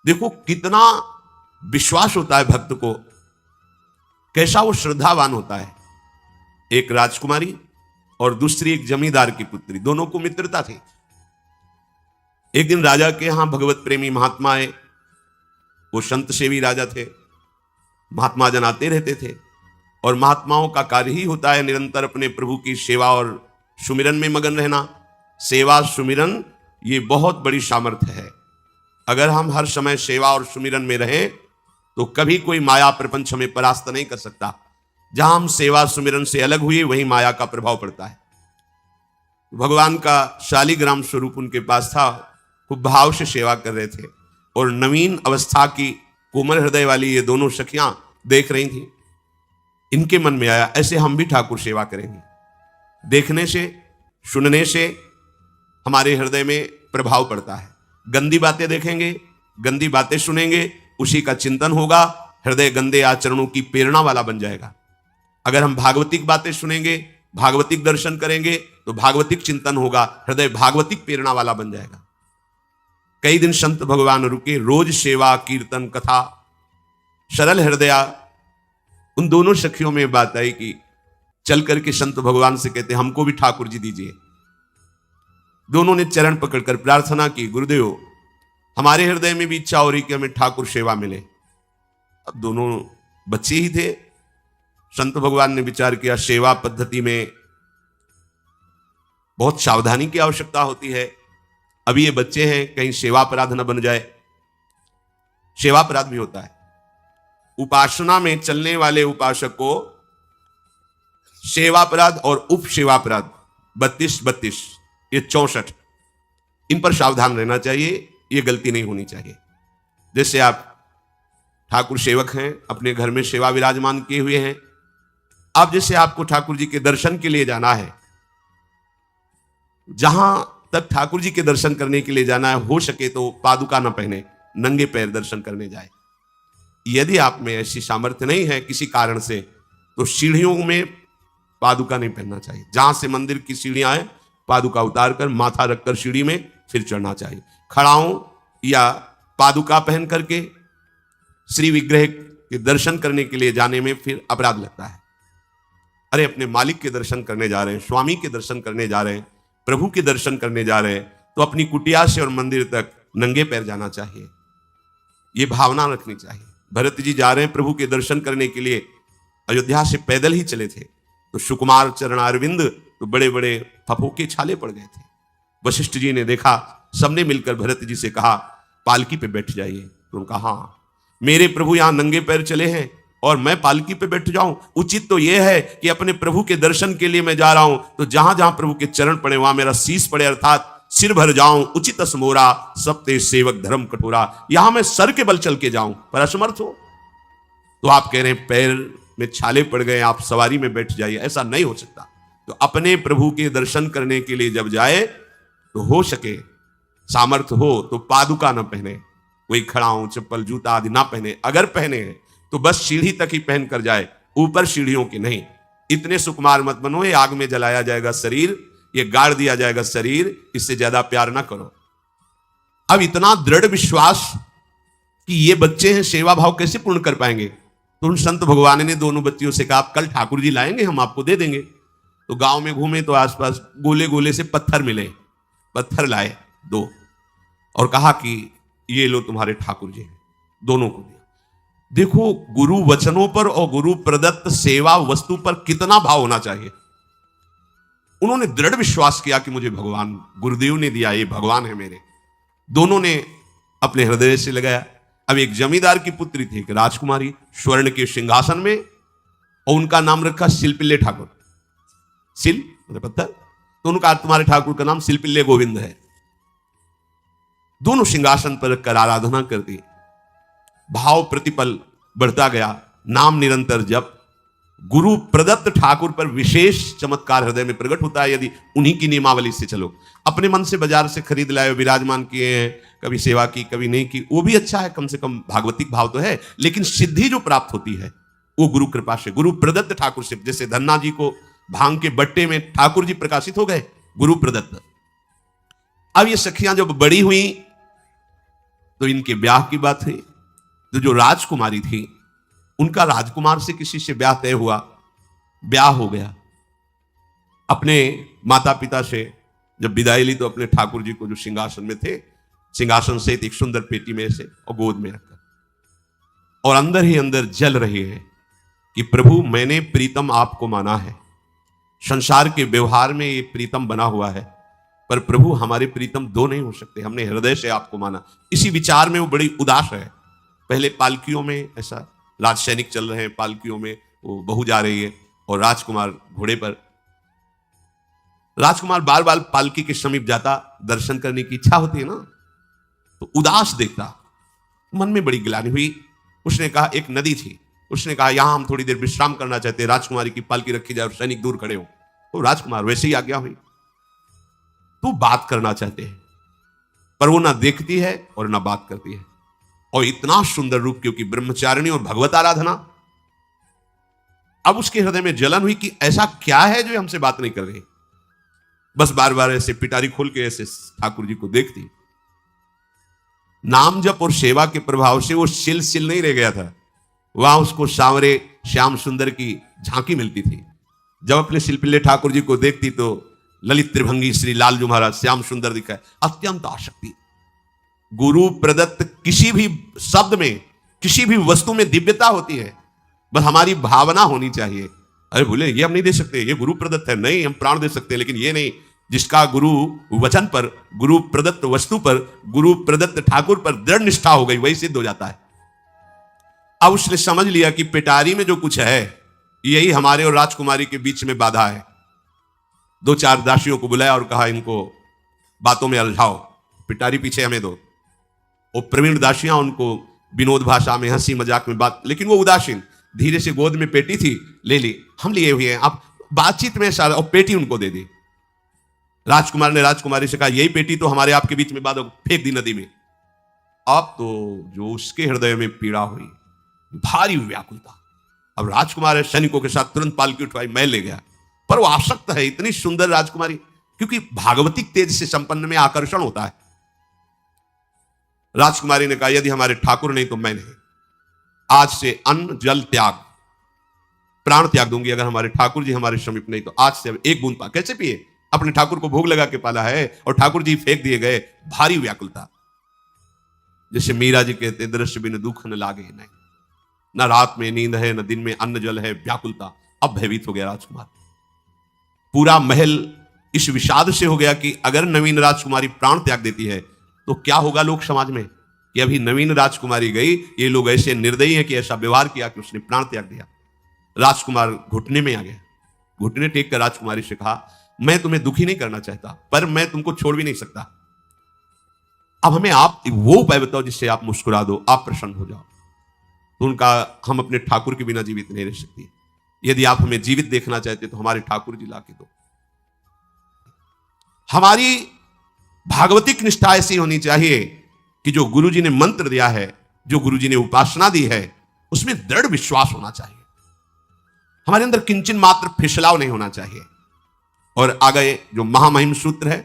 देखो कितना विश्वास होता है भक्त को, कैसा वो श्रद्धावान होता है। एक राजकुमारी और दूसरी एक जमींदार की पुत्री, दोनों को मित्रता थी। एक दिन राजा के यहां भगवत प्रेमी महात्मा आए। वो संत सेवी राजा थे। महात्मा जन आते रहते थे और महात्माओं का कार्य ही होता है निरंतर अपने प्रभु की सेवा और सुमिरन में मगन रहना। सेवा सुमिरन ये बहुत बड़ी सामर्थ्य है। अगर हम हर समय सेवा और सुमिरन में रहें तो कभी कोई माया प्रपंच हमें परास्त नहीं कर सकता। जहां हम सेवा सुमिरन से अलग हुए वहीं माया का प्रभाव पड़ता है। भगवान का शालिग्राम स्वरूप उनके पास था। खूब भाव से सेवा कर रहे थे और नवीन अवस्था की कोमल हृदय वाली ये दोनों सखियां देख रही थी। इनके मन में आया ऐसे हम भी ठाकुर सेवा करेंगे। देखने से सुनने से हमारे हृदय में प्रभाव पड़ता है। गंदी बातें देखेंगे, गंदी बातें सुनेंगे, उसी का चिंतन होगा, हृदय गंदे आचरणों की प्रेरणा वाला बन जाएगा। अगर हम भागवतिक बातें सुनेंगे, भागवतिक दर्शन करेंगे तो भागवतिक चिंतन होगा, हृदय भागवतिक प्रेरणा वाला बन जाएगा। कई दिन संत भगवान रुके, रोज सेवा कीर्तन कथा, सरल हृदया। उन दोनों सखियों में बात आई कि चल करके संत भगवान से कहते हमको भी ठाकुर जी दीजिए। दोनों ने चरण पकड़कर प्रार्थना की, गुरुदेव हमारे हृदय में भी इच्छा हो रही कि हमें ठाकुर सेवा मिले। अब दोनों बच्चे ही थे। संत भगवान ने विचार किया सेवा पद्धति में बहुत सावधानी की आवश्यकता होती है। अभी ये बच्चे हैं, कहीं सेवा अपराध न बन जाए। सेवा अपराध भी होता है। उपासना में चलने वाले उपासक को सेवा अपराध और उप सेवा अपराध 32 ये 64, इन पर सावधान रहना चाहिए। ये गलती नहीं होनी चाहिए। जैसे आप ठाकुर सेवक हैं, अपने घर में सेवा विराजमान किए हुए हैं। अब जैसे आपको ठाकुर जी के दर्शन के लिए जाना है, जहां तक ठाकुर जी के दर्शन करने के लिए जाना है, हो सके तो पादुका ना पहने, नंगे पैर दर्शन करने जाए। यदि आप में ऐसी सामर्थ्य नहीं है किसी कारण से, तो सीढ़ियों में पादुका नहीं पहनना चाहिए। जहां से मंदिर की सीढ़ियां हैं, पादुका उतार कर माथा रखकर सीढ़ी में फिर चढ़ना चाहिए। खड़ाओं या पादुका पहन करके श्री विग्रह के दर्शन करने के लिए जाने में फिर अपराध लगता है। अरे अपने मालिक के दर्शन करने जा रहे हैं, स्वामी के दर्शन करने जा रहे हैं, प्रभु के दर्शन करने जा रहे हैं, तो अपनी कुटिया से और मंदिर तक नंगे पैर जाना चाहिए। ये भावना रखनी चाहिए। भरत जी जा रहे हैं प्रभु के दर्शन करने के लिए, अयोध्या से पैदल ही चले थे, तो सुकुमार चरणारविंद तो बड़े बड़े फफोके छाले पड़ गए थे। वशिष्ठ जी ने देखा, सबने मिलकर भरत जी से कहा पालकी पे बैठ जाइए। तो उन्होंने कहा हाँ, मेरे प्रभु यहां नंगे पैर चले हैं और मैं पालकी पे बैठ जाऊं? उचित तो यह है कि अपने प्रभु के दर्शन के लिए मैं जा रहा हूं, तो जहां जहां प्रभु के चरण पड़े वहां मेरा शीश पड़े, अर्थात सिर भर जाऊं। उचित समोरा सबते सेवक धर्म कठोरा। यहां मैं सर के बल चल के जाऊं, पर असमर्थ हो। तो आप कह रहे हैं पैर में छाले पड़ गए, आप सवारी में बैठ जाइए। ऐसा नहीं हो सकता। तो अपने प्रभु के दर्शन करने के लिए जब जाए तो हो सके, सामर्थ्य हो तो पादुका न पहने, कोई खड़ाऊं चप्पल जूता आदि ना पहने। अगर पहने हैं तो बस सीढ़ी तक ही पहन कर जाए, ऊपर सीढ़ियों की नहीं। इतने सुकुमार मत बनो, ये आग में जलाया जाएगा शरीर, ये गाड़ दिया जाएगा शरीर, इससे ज्यादा प्यार ना करो। अब इतना दृढ़ विश्वास कि ये बच्चे हैं, सेवा भाव कैसे पूर्ण कर पाएंगे? तो उन संत भगवान ने दोनों बच्चियों से कहा कल ठाकुर जी लाएंगे, हम आपको दे देंगे। तो गांव में घूमे तो आसपास गोले गोले से पत्थर मिले, पत्थर लाए 2 और कहा कि ये लो तुम्हारे ठाकुर जी हैं। दोनों को दिया। देखो गुरु वचनों पर और गुरु प्रदत्त सेवा वस्तु पर कितना भाव होना चाहिए। उन्होंने दृढ़ विश्वास किया कि मुझे भगवान गुरुदेव ने दिया, ये भगवान है मेरे। दोनों ने अपने हृदय से लगाया। अब एक जमींदार की पुत्री थी, एक राजकुमारी, स्वर्ण के सिंहासन में, और उनका नाम रखा शिलपिल्ले ठाकुर। सिल पत्थर, तो उनका तुम्हारे ठाकुर का नाम शिलपिल्ले गोविंद है। दोनों सिंहासन पर रखकर आराधना करती। भाव प्रतिपल बढ़ता गया, नाम निरंतर जप। गुरु प्रदत्त ठाकुर पर विशेष चमत्कार हृदय में प्रकट होता है यदि उन्हीं की नियमावली से चलो। अपने मन से बाजार से खरीद लाए, विराजमान किए हैं, कभी सेवा की कभी नहीं की, वो भी अच्छा है, कम से कम भागवतिक भाव तो है। लेकिन सिद्धि जो प्राप्त होती है वो गुरु कृपा से, गुरु प्रदत्त ठाकुर से। जैसे धन्ना जी को भांग के बट्टे में ठाकुर जी प्रकाशित हो गए, गुरु प्रदत्त। अब ये सखियां जब बड़ी हुई तो इनके ब्याह की बात हुई। तो जो राजकुमारी थी उनका राजकुमार से किसी से ब्याह तय हुआ, ब्याह हो गया। अपने माता पिता से जब विदाई ली तो अपने ठाकुर जी को जो सिंहासन में थे, सिंहासन से एक सुंदर पेटी में से और गोद में रखकर, और अंदर ही अंदर जल रही है कि प्रभु मैंने प्रीतम आपको माना है, संसार के व्यवहार में ये प्रीतम बना हुआ है, पर प्रभु हमारे प्रीतम दो नहीं हो सकते, हमने हृदय से आपको माना। इसी विचार में वो बड़ी उदास है। पहले पालकियों में ऐसा राज सैनिक चल रहे हैं, पालकियों में वो बहू जा रही है और राजकुमार घोड़े पर। राजकुमार बार बार पालकी के समीप जाता, दर्शन करने की इच्छा होती है ना, तो उदास देखता, मन में बड़ी गिलानी हुई। उसने कहा, एक नदी थी, उसने कहा यहां हम थोड़ी देर विश्राम करना चाहते हैं, राजकुमारी की पालकी रखी जाए और सैनिक दूर खड़े हो। तो राजकुमार वैसे ही आज्ञा हुई। तो बात करना चाहते हैं पर वो ना देखती है और ना बात करती है, और इतना सुंदर रूप, क्योंकि ब्रह्मचारिणी और भगवत आराधना। अब उसके हृदय में जलन हुई कि ऐसा क्या है जो हमसे बात नहीं कर रही। बस बार बार ऐसे पिटारी खोल के ऐसे ठाकुर जी को देखती। नाम जप और सेवा के प्रभाव से वो सिल नहीं रह गया था, वहां उसको सांवरे श्याम सुंदर की झांकी मिलती थी। जब अपने शिल्पिल्ले ठाकुर जी को देखती तो ललित त्रिभंगी श्री लालजू महाराज श्याम सुंदर दिखाए, अत्यंत आसक्ति। गुरु प्रदत्त किसी भी शब्द में, किसी भी वस्तु में दिव्यता होती है, बस हमारी भावना होनी चाहिए। अरे बोले ये हम नहीं दे सकते, ये गुरु प्रदत्त है, नहीं हम प्राण दे सकते, लेकिन ये नहीं। जिसका गुरु वचन पर, गुरु प्रदत्त वस्तु पर, गुरु प्रदत्त ठाकुर पर दृढ़ निष्ठा हो गई, वही सिद्ध हो जाता है। अब उसने समझ लिया कि पिटारी में जो कुछ है यही हमारे और राजकुमारी के बीच में बाधा है। दो चार दासियों को बुलाया और कहा इनको बातों में उलझाओ, पिटारी पीछे हमें दो। और प्रवीण दासियां उनको विनोद भाषा में, हंसी मजाक में बात, लेकिन वो उदासीन। धीरे से गोद में पेटी थी, ले ली, हम लिए हुए हैं, आप बातचीत में सारा, और पेटी उनको दे दी। राजकुमार ने राजकुमारी से कहा यही पेटी तो हमारे आपके बीच में बात, फेंक दी नदी में। अब तो जो उसके हृदय में पीड़ा हुई, भारी व्याकुलता। अब राजकुमार है, सैनिकों के साथ तुरंत पालकी उठवाई, मैं ले गया। पर वो आसक्त है, इतनी सुंदर राजकुमारी, क्योंकि भागवतिक तेज से संपन्न में आकर्षण होता है। राजकुमारी ने कहा यदि हमारे ठाकुर नहीं तो मैं नहीं, आज से अन्न जल त्याग, प्राण त्याग दूंगी अगर हमारे ठाकुर जी हमारे समीप नहीं तो। आज से एक बूंद पा कैसे पिए, अपने ठाकुर को भोग लगा के पाला है और ठाकुर जी फेंक दिए गए। भारी व्याकुलता, जैसे मीरा जी कहते दृश्य बिन दुख न लागे नहीं, न रात में नींद है न दिन में अन्न जल है, व्याकुलता। अब भयभीत हो गया राजकुमार। पूरा महल इस विषाद से हो गया कि अगर नवीन राजकुमारी प्राण त्याग देती है तो क्या होगा लोग समाज में, कि अभी नवीन राजकुमारी गई, ये लोग ऐसे निर्दयी हैं कि ऐसा व्यवहार किया कि उसने प्राण त्याग दिया। राजकुमार घुटने में आ गया, घुटने टेक कर राजकुमारी से कहा मैं तुम्हें दुखी नहीं करना चाहता, पर मैं तुमको छोड़ भी नहीं सकता। अब हमें आप वो उपाय बताओ जिससे आप मुस्कुरा दो, आप प्रसन्न हो जाओ। तो उनका, हम अपने ठाकुर के बिना जीवित नहीं रह सकती, यदि आप हमें जीवित देखना चाहते तो हमारे ठाकुर जी लाके दो। हमारी भागवतिक निष्ठा ऐसी होनी चाहिए कि जो गुरु जी ने मंत्र दिया है, जो गुरु जी ने उपासना दी है, उसमें दृढ़ विश्वास होना चाहिए। हमारे अंदर किंचन मात्र फिसलाव नहीं होना चाहिए। और आगे जो महामहिम सूत्र है,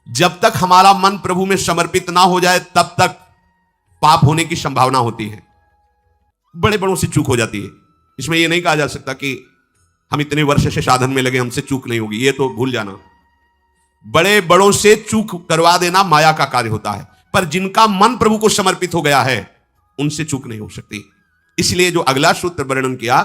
जब तक हमारा मन प्रभु में समर्पित ना हो जाए तब तक पाप होने की संभावना होती है, बड़े बड़ों से चूक हो जाती है। इसमें यह नहीं कहा जा सकता कि हम इतने वर्ष से साधन में लगे हमसे चूक नहीं होगी, ये तो भूल जाना। बड़े बड़ों से चूक करवा देना माया का कार्य होता है, पर जिनका मन प्रभु को समर्पित हो गया है उनसे चूक नहीं हो सकती। इसलिए जो अगला सूत्र वर्णन किया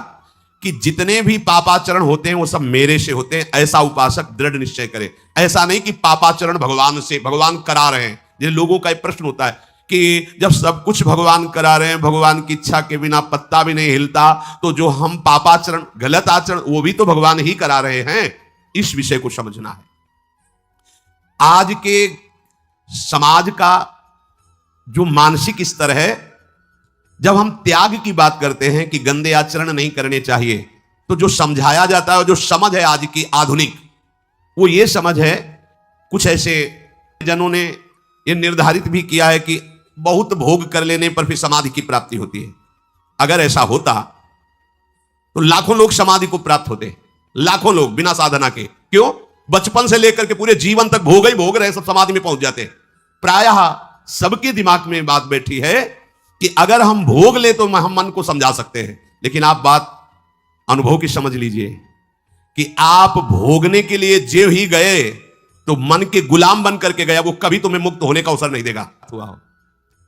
कि जितने भी पापाचरण होते हैं वो सब मेरे से होते हैं, ऐसा उपासक दृढ़ निश्चय करे। ऐसा नहीं कि पापाचरण भगवान से, भगवान करा रहे हैं। ये लोगों का एक प्रश्न होता है कि जब सब कुछ भगवान करा रहे हैं, भगवान की इच्छा के बिना पत्ता भी नहीं हिलता, तो जो हम पापाचरण, गलत आचरण, वो भी तो भगवान ही करा रहे हैं। इस विषय को समझना है। आज के समाज का जो मानसिक स्तर है, जब हम त्याग की बात करते हैं कि गंदे आचरण नहीं करने चाहिए, तो जो समझाया जाता है, जो समझ है आज की आधुनिक, वो ये समझ है, कुछ ऐसे जनों ने ये निर्धारित भी किया है कि बहुत भोग कर लेने पर फिर समाधि की प्राप्ति होती है। अगर ऐसा होता तो लाखों लोग समाधि को प्राप्त होते, लाखों लोग बिना साधना के। क्यों? बचपन से लेकर के पूरे जीवन तक भोग ही भोग रहे, सब समाधि में पहुंच जाते। प्रायः सबके दिमाग में बात बैठी है कि अगर हम भोग ले तो हम मन को समझा सकते हैं, लेकिन आप बात अनुभव की समझ लीजिए कि आप भोगने के लिए जो ही गए तो मन के गुलाम बन करके गया, वो कभी तुम्हें मुक्त होने का अवसर नहीं देगा।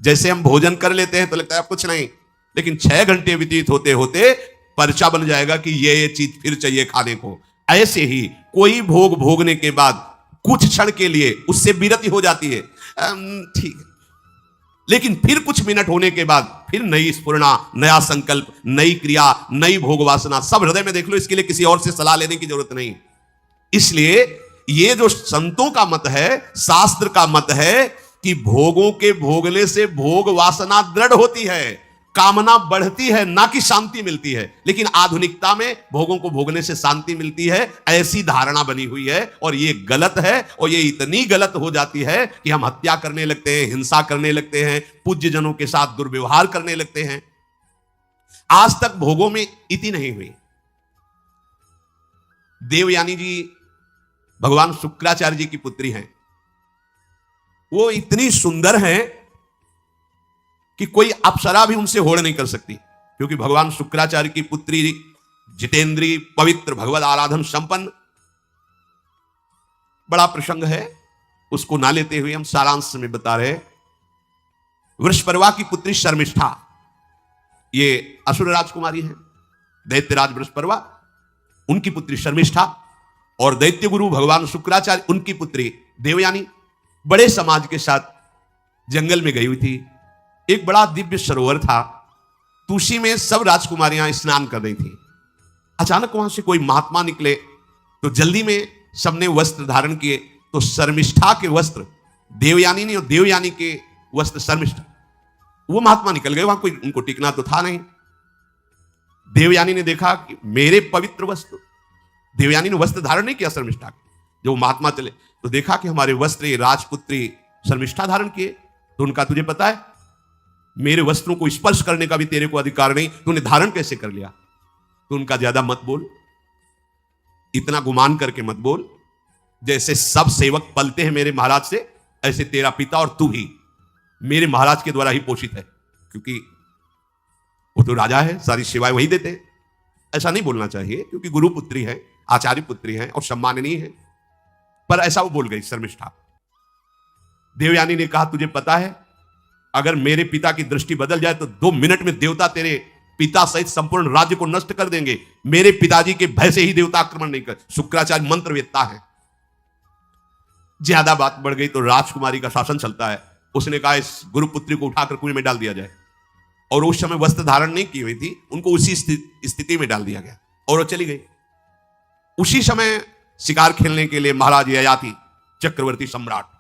जैसे हम भोजन कर लेते हैं तो लगता है अब कुछ नहीं, लेकिन 6 घंटे व्यतीत होते होते पर्चा बन जाएगा कि ये चीज फिर चाहिए खाने को। ऐसे ही कोई भोग भोगने के बाद कुछ क्षण के लिए उससे विरति हो जाती है, ठीक है, लेकिन फिर कुछ मिनट होने के बाद फिर नई स्फुरणा, नया संकल्प, नई क्रिया, नई भोग वासना सब हृदय में देख लो। इसके लिए किसी और से सलाह लेने की जरूरत नहीं। इसलिए ये जो संतों का मत है, शास्त्र का मत है कि भोगों के भोगने से भोग वासना दृढ़ होती है, कामना बढ़ती है, ना कि शांति मिलती है। लेकिन आधुनिकता में भोगों को भोगने से शांति मिलती है, ऐसी धारणा बनी हुई है, और ये गलत है। और ये इतनी गलत हो जाती है कि हम हत्या करने लगते हैं, हिंसा करने लगते हैं, पूज्य जनों के साथ दुर्व्यवहार करने लगते हैं। आज तक भोगों में इति नहीं हुई। देवयानी जी भगवान शुक्राचार्य जी की पुत्री हैं। वो इतनी सुंदर हैं कि कोई अप्सरा भी उनसे होड़ नहीं कर सकती, क्योंकि भगवान शुक्राचार्य की पुत्री जितेंद्री, पवित्र, भगवत आराधन संपन्न। बड़ा प्रसंग है, उसको ना लेते हुए हम सारांश में बता रहे। वृषपर्वा की पुत्री शर्मिष्ठा, ये असुर राजकुमारी है, दैत्यराज वृषपर्वा, उनकी पुत्री शर्मिष्ठा, और दैत्य गुरु भगवान शुक्राचार्य उनकी पुत्री देवयानी बड़े समाज के साथ जंगल में गई हुई थी। एक बड़ा दिव्य सरोवर था, तो उसी में सब राजकुमारियां स्नान कर रही थी। अचानक वहां से कोई महात्मा निकले, तो जल्दी में सबने वस्त्र धारण किए। तो शर्मिष्ठा के वस्त्र देवयानी ने, और देवयानी के वस्त्र शर्मिष्ठा, वो महात्मा निकल गए। वहां कोई उनको टिकना तो था नहीं। देवयानी ने देखा कि मेरे पवित्र वस्त्र, देवयानी ने वस्त्र धारण नहीं किया शर्मिष्ठा के। जो महात्मा चले तो देखा कि हमारे वस्त्र राजपुत्री शर्मिष्ठा धारण किए। तो उनका, तुझे पता है मेरे वस्त्रों को स्पर्श करने का भी तेरे को अधिकार नहीं, तूने धारण कैसे कर लिया? तो उनका, ज्यादा मत बोल, इतना गुमान करके मत बोल। जैसे सब सेवक पलते हैं मेरे महाराज से, ऐसे तेरा पिता और तू भी मेरे महाराज के द्वारा ही पोषित है, क्योंकि वो तो राजा है, सारी सेवाएं वही देते हैं। ऐसा नहीं बोलना चाहिए, क्योंकि गुरु पुत्री है, आचार्य पुत्री है और सम्माननीय है। पर ऐसा वो बोल गई शर्मिष्ठा। देवयानी ने कहा, तुझे पता है अगर मेरे पिता की दृष्टि बदल जाए तो 2 मिनट में देवता तेरे पिता सहित संपूर्ण राज्य को नष्ट कर देंगे। मेरे पिताजी के भय से ही देवता आक्रमण नहीं कर। शुक्राचार्य मंत्रवेत्ता है। ज्यादा बात बढ़ गई तो राजकुमारी का शासन चलता है। उसने कहा इस गुरुपुत्री को उठाकर कुएं में डाल दिया जाए। और उस समय वस्त्र धारण नहीं की हुई थी, उनको उसी स्थिति में डाल दिया गया और वो चली गई। उसी समय शिकार खेलने के लिए महाराज ययाति चक्रवर्ती सम्राट